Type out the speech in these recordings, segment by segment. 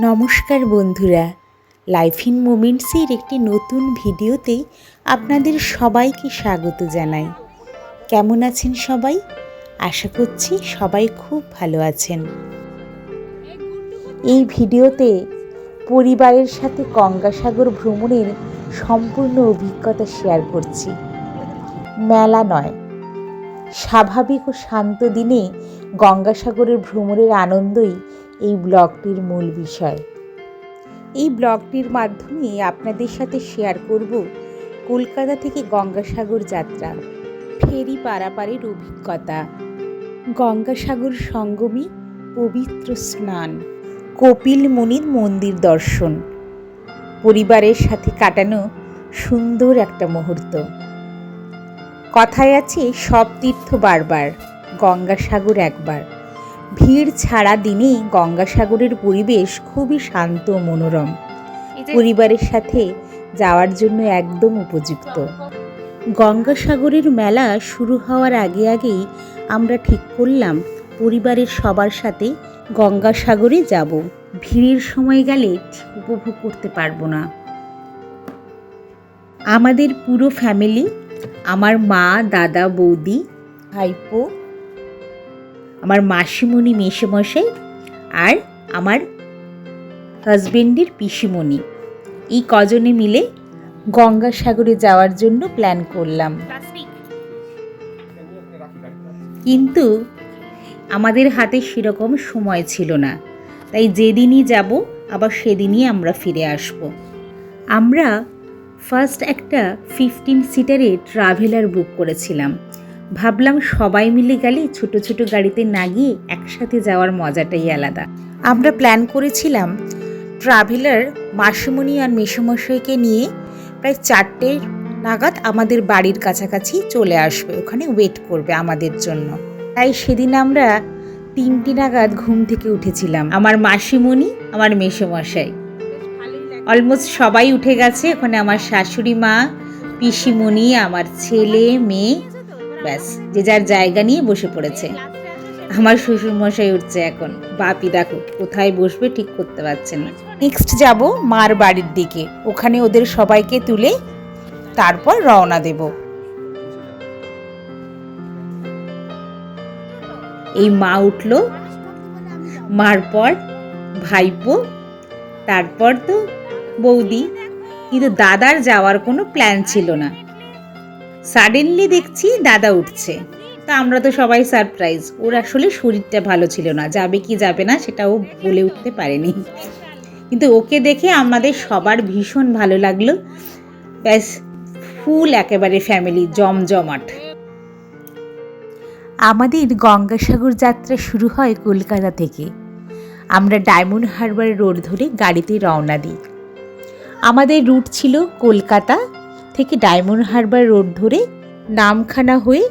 নমস্কার বন্ধুরা, life in মোমেন্টসের একটি নতুন ভিডিওতে আপনাদের সবাইকে স্বাগত জানাই। কেমন আছেন সবাই? আশা করছি সবাই খুব ভালো আছেন। এই ভিডিওতে পরিবারের সাথে গঙ্গাসাগর ভ্রমণের সম্পূর্ণ অভিজ্ঞতা শেয়ার করছি। মেলা নয়, স্বাভাবিক ও শান্ত দিনে গঙ্গাসাগরের ভ্রমণের আনন্দই এই ব্লগটির মূল বিষয়। এই ব্লগটির মাধ্যমে আপনাদের সাথে শেয়ার করব কলকাতা থেকে গঙ্গাসাগর যাত্রা, ফেরি পারাপারের অভিজ্ঞতা, গঙ্গাসাগর সঙ্গমে পবিত্র স্নান, কপিল মুনির মন্দির দর্শন, পরিবারের সাথে কাটানো সুন্দর একটা মুহূর্ত। কথায় আছে, সব তীর্থ বারবার, গঙ্গাসাগর একবার। ভিড় ছাড়া দিনে গঙ্গাসাগরের পরিবেশ খুবই শান্ত ও মনোরম, পরিবারের সাথে যাওয়ার জন্য একদম উপযুক্ত। গঙ্গাসাগরের মেলা শুরু হওয়ার আগেই আমরা ঠিক করলাম পরিবারের সবার সাথে গঙ্গাসাগরে যাব। ভিড়ের সময় গেলে উপভোগ করতে পারবো না। আমাদের পুরো ফ্যামিলি, আমার মা, দাদা, বৌদি, ভাইপো, আমার মাসিমণি, মেসোমশাই আর আমার হাজবেন্ডের পিসিমণি, এই কজনে মিলে গঙ্গাসাগরে যাওয়ার জন্য প্ল্যান করলাম। কিন্তু আমাদের হাতে সেরকম সময় ছিল না, তাই যেদিনই যাব আবার সেদিনই আমরা ফিরে আসব। আমরা ফার্স্ট একটা 15 সিটারে ট্রাভেলার বুক করেছিলাম। ভাবলাম সবাই মিলে গেলে ছোট ছোট গাড়িতে না গিয়ে একসাথে যাওয়ার মজাটাই আলাদা। আমরা প্ল্যান করেছিলাম ট্রাভেলার মাসিমণি আর মেসোমশাইকে নিয়ে প্রায় 4টে নাগাদ আমাদের বাড়ির কাছাকাছি চলে আসবে, ওখানে ওয়েট করবে আমাদের জন্য। তাই সেদিন আমরা 3টে নাগাদ ঘুম থেকে উঠেছিলাম। আমার মাসিমণি, আমার মেসোমশাই, অলমোস্ট সবাই উঠে গেছে। ওখানে আমার শাশুড়ি মা, পিসিমণি, আমার ছেলে, মেয়ে, ব্যাস যে যার জায়গা নিয়ে বসে পড়েছে। আমার শ্বশুরমশাই উঠছে এখন, বাপি দেখো কোথায় বসবে ঠিক করতে পারছে না। নেক্সট যাব মার বাড়ির দিকে, ওখানে ওদের সবাইকে তুলে তারপর রওনা দেব। এই মা উঠলো, মার পর ভাইপো, তারপর তো বৌদি। কিন্তু দাদার যাওয়ার কোনো প্ল্যান ছিল না। সাডেনলি দেখছি দাদা উঠছে, তা আমরা তো সবাই সারপ্রাইজ। ওর আসলে শরীরটা ভালো ছিল না, যাবে কি যাবে না সেটা ও বলে উঠতে পারেনি। কিন্তু ওকে দেখে আমাদের সবার ভীষণ ভালো লাগলো। ব্যাস ফুল একেবারে ফ্যামিলি জমজমাট। আমাদের গঙ্গাসাগর যাত্রা শুরু হয় কলকাতা থেকে। আমরা ডায়মন্ড হারবার রোড ধরে গাড়িতে রওনা দিই। আমাদের রুট ছিল কলকাতা থেকে ডায়মন্ড হারবার রোড ধরে নামখানা হয়ে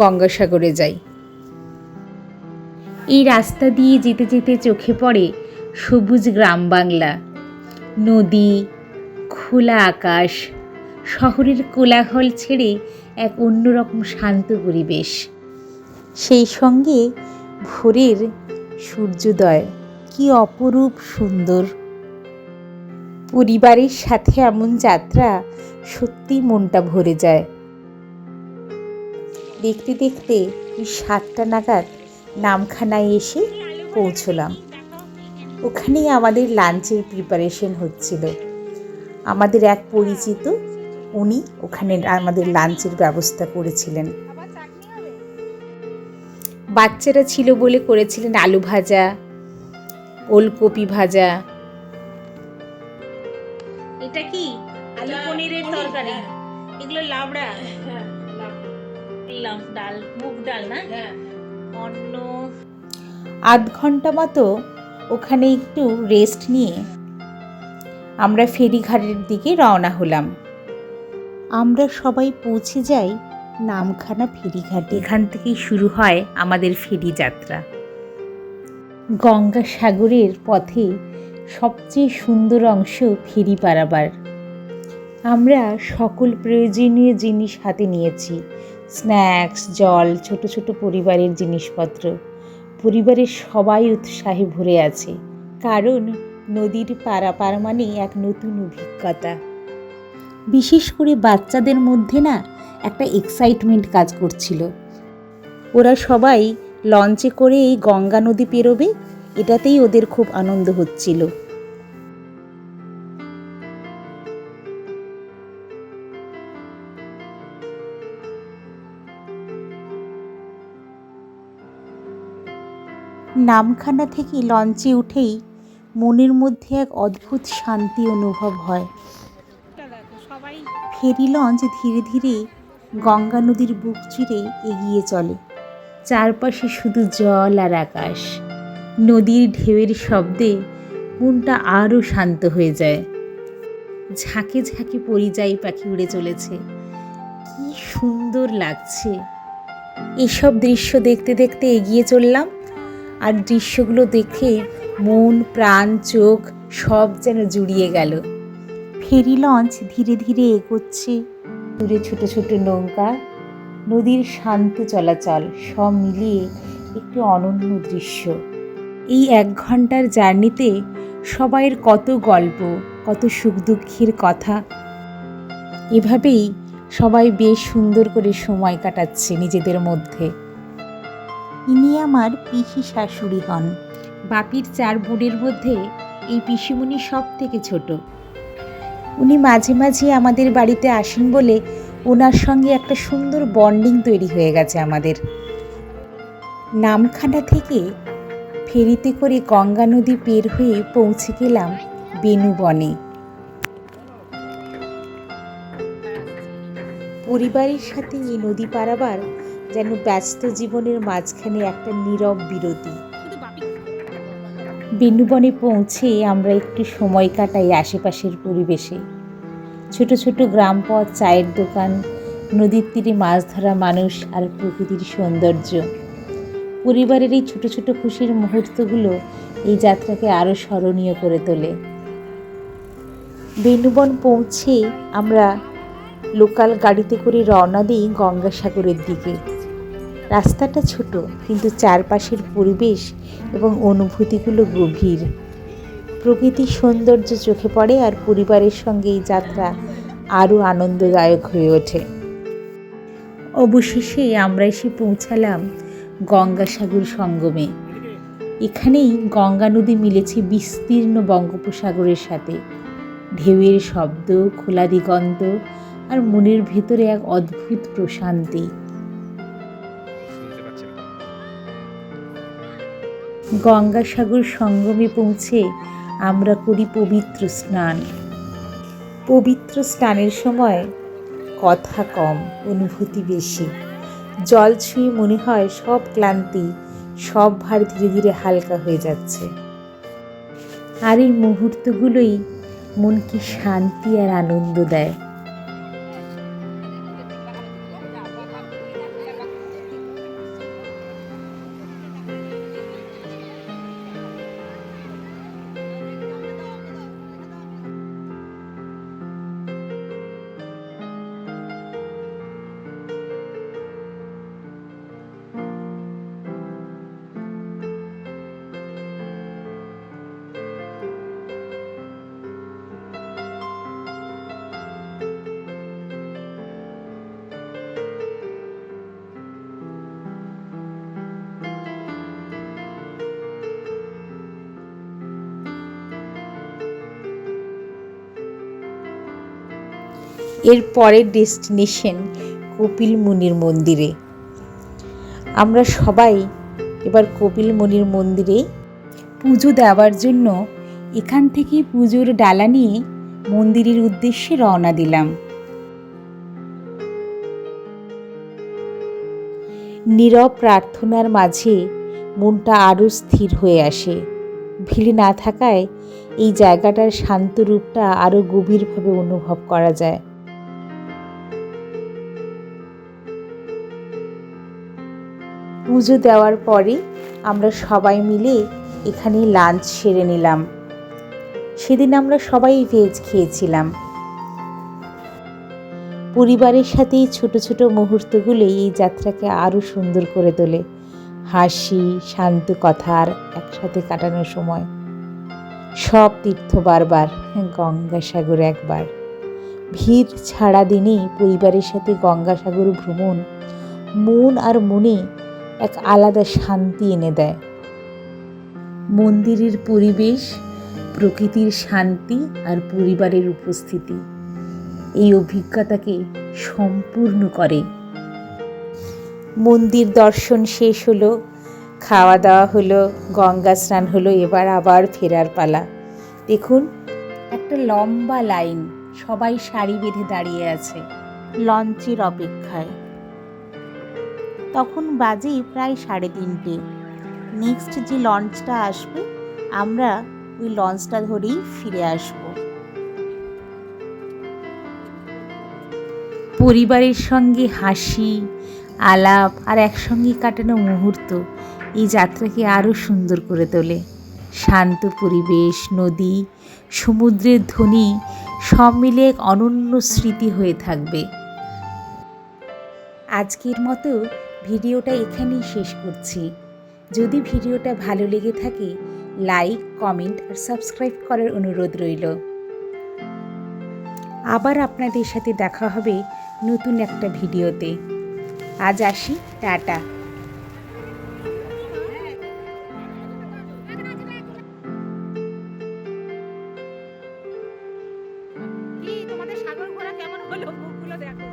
গঙ্গাসাগরে যাই। এই রাস্তা দিয়ে যেতে যেতে চোখে পড়ে সবুজ গ্রাম বাংলা, নদী, খোলা আকাশ, শহরের কোলাহল ছেড়ে এক অন্যরকম শান্ত পরিবেশ। সেই সঙ্গে ভোরের সূর্যোদয়, কি অপরূপ সুন্দর। পরিবারের সাথে এমন যাত্রা সত্যি মনটা ভরে যায়। দেখতে দেখতে 7টা নাগাদ নামখানায় এসে পৌঁছলাম। ওখানেই আমাদের লাঞ্চের প্রিপারেশন হচ্ছিল। আমাদের এক পরিচিত, উনি ওখানে আমাদের লাঞ্চের ব্যবস্থা করেছিলেন। বাচ্চারা ছিল বলে করেছিলেন আলু ভাজা, ওলকপি ভাজা। এটা কি আলু পনিরের তরকারি? এগুলো লাবড়া, ডাল, মুগ ডাল না, অন্য। আধ ঘন্টা মতো ওখানে একটু রেস্ট নিয়ে আমরা ফেরিঘাটের দিকে রওনা হলাম। আমরা সবাই পৌঁছে যাই নামখানা ফেরিঘাটে। এখান থেকেই শুরু হয় আমাদের ফেরি যাত্রা। গঙ্গাসাগরের পথে সবচেয়ে সুন্দর অংশ ফেরি পারাবার। আমরা সকল প্রয়োজনীয় জিনিস হাতে নিয়েছি, স্ন্যাক্স, জল, ছোট ছোট পরিবারের জিনিসপত্র। পরিবারের সবাই উৎসাহে ভরে আছে, কারণ নদীর পারাপার মানে এক নতুন অভিজ্ঞতা। বিশেষ করে বাচ্চাদের মধ্যে না একটা এক্সাইটমেন্ট কাজ করছিল। ওরা সবাই লঞ্চে করে এই গঙ্গা নদী পেরোবে, এটাতেই ওদের খুব আনন্দ হচ্ছিল। নামখানা থেকে লঞ্চে উঠেই মনের মধ্যে এক অদ্ভুত শান্তি অনুভব হয়। ফেরি লঞ্চ ধীরে ধীরে গঙ্গা নদীর বুক চিরে এগিয়ে চলে। চারপাশে শুধু জল আর আকাশ। নদীর ঢেউয়ের শব্দে মনটা আরও শান্ত হয়ে যায়। ঝাঁকে ঝাঁকে পরিযায়ী পাখি উড়ে চলেছে, কি সুন্দর লাগছে। এসব দৃশ্য দেখতে দেখতে এগিয়ে চললাম, আর দৃশ্যগুলো দেখে মন প্রাণ চোখ সব যেন জুড়িয়ে গেল। ফেরি লঞ্চ ধীরে ধীরে এগোচ্ছে, দূরে ছোট ছোট নৌকা, নদীর শান্ত চলাচল, সব মিলিয়ে একটি অনন্য দৃশ্য। এই 1 ঘন্টার জার্নিতে সবাইয়ের কত গল্প, কত সুখ দুঃখের কথা। এভাবেই সবাই বেশ সুন্দর করে সময় কাটাচ্ছে নিজেদের মধ্যে। ইনি আমার পিসি শাশুড়ি হন। বাপির 4 বোনের মধ্যে এই পিসিমণি সব থেকে ছোট। উনি মাঝে মাঝে আমাদের বাড়িতে আসেন বলে ওনার সঙ্গে একটা সুন্দর বন্ডিং তৈরি হয়ে গেছে আমাদের। নামখানা থেকে ফেরিতে করে গঙ্গা নদী পের হয়ে পৌঁছে গেলাম বেনুবনে। পরিবারের সাথে এই নদী পারাবার যেন ব্যস্ত জীবনের মাঝখানে একটা নীরব বিরতি। বেনুবনে পৌঁছে আমরা একটু সময় কাটাই আশেপাশের পরিবেশে। ছোট ছোট গ্রাম পথ, চায়ের দোকান, নদীর তীরে মাছ ধরা মানুষ আর প্রকৃতির সৌন্দর্য। পরিবারের এই ছোট ছোট খুশির মুহূর্তগুলো এই যাত্রাকে আরও স্মরণীয় করে তোলে। বেনুবন পৌঁছে আমরা লোকাল গাড়িতে করে রওনা দিই গঙ্গাসাগরের দিকে। রাস্তাটা ছোট, কিন্তু চারপাশের পরিবেশ এবং অনুভূতিগুলো গভীর। প্রকৃতির সৌন্দর্য চোখে পড়ে, আর পরিবারের সঙ্গে এই যাত্রা আরও আনন্দদায়ক হয়ে ওঠে। অবশেষে আমরা এসে পৌঁছালাম গঙ্গাসাগর সঙ্গমে। এখানেই গঙ্গা নদী মিলেছে বিস্তীর্ণ বঙ্গোপসাগরের সাথে। ঢেউয়ের শব্দ, খোলা দিগন্ত, আর মনের ভেতরে এক অদ্ভুত প্রশান্তি। গঙ্গাসাগর সঙ্গমে পৌঁছে আমরা করি পবিত্র স্নান। পবিত্র স্নানের সময় কথা কম, অনুভূতি বেশি। জল ছুঁয়ে মনে হয় সব ক্লান্তি, সব ভার ধীরে ধীরে হালকা হয়ে যাচ্ছে। আর এই মুহূর্তগুলোই মনকে শান্তি আর আনন্দ দেয়। এর পরের ডেস্টিনেশন কপিল মুনির মন্দিরে। আমরা সবাই এবার কপিল মুনির মন্দিরে পুজো দেওয়ার জন্য এখান থেকে পুজোর ডালা নিয়ে মন্দিরের উদ্দেশ্যে রওনা দিলাম। নীরব প্রার্থনার মাঝে মনটা আরও স্থির হয়ে আসে। ভিড় না থাকায় এই জায়গাটার শান্ত রূপটা আরও গভীরভাবে অনুভব করা যায়। পুজো দেওয়ার পরে আমরা সবাই মিলে এখানে লাঞ্চ সেরে নিলাম। সেদিন আমরা সবাই ভেজ খেয়েছিলাম। পরিবারের সাথে এই ছোট ছোট মুহূর্তগুলো এই যাত্রাকে আরও সুন্দর করে তোলে। হাসি, শান্ত কথা আর একসাথে কাটানোর সময়। সব তীর্থ বারবার, গঙ্গাসাগর একবার। ভিড় ছাড়া দিনে পরিবারের সাথে গঙ্গাসাগর ভ্রমণ মন আর মনে এক আলাদা শান্তি এনে দেয়। মন্দিরের পরিবেশ, প্রকৃতির শান্তি আর পরিবারের উপস্থিতি এই অভিজ্ঞতাকে সম্পূর্ণ করে। মন্দির দর্শন শেষ হলো, খাওয়া দাওয়া হলো, গঙ্গা স্নান হলো, এবার আবার ফেরার পালা। দেখুন, একটা লম্বা লাইন, সবাই সারি বেঁধে দাঁড়িয়ে আছে লঞ্চের অপেক্ষায়। তখন বাজে প্রায় 3:30। নেক্সট যে লঞ্চটা আসবে আমরা ওই লঞ্চটা ধরেই ফিরে আসব। পরিবারের সঙ্গে হাসি আলাপ আর একসঙ্গে কাটানো মুহূর্ত এই যাত্রাকে আরও সুন্দর করে তোলে। শান্ত পরিবেশ, নদী, সমুদ্রের ধ্বনি সব মিলে এক অনন্য স্মৃতি হয়ে থাকবে। আজকের মতো ভিডিওটা এখানেই শেষ করছি। যদি ভিডিওটা ভালো লেগে থাকে লাইক, কমেন্ট আর সাবস্ক্রাইব করার অনুরোধ রইল। আবার আপনাদের সাথে দেখা হবে নতুন একটা ভিডিওতে। আজ আসি, টাটা। তোমাদের সাগর ঘোরা কেমন হলো? মুখগুলো দেখো।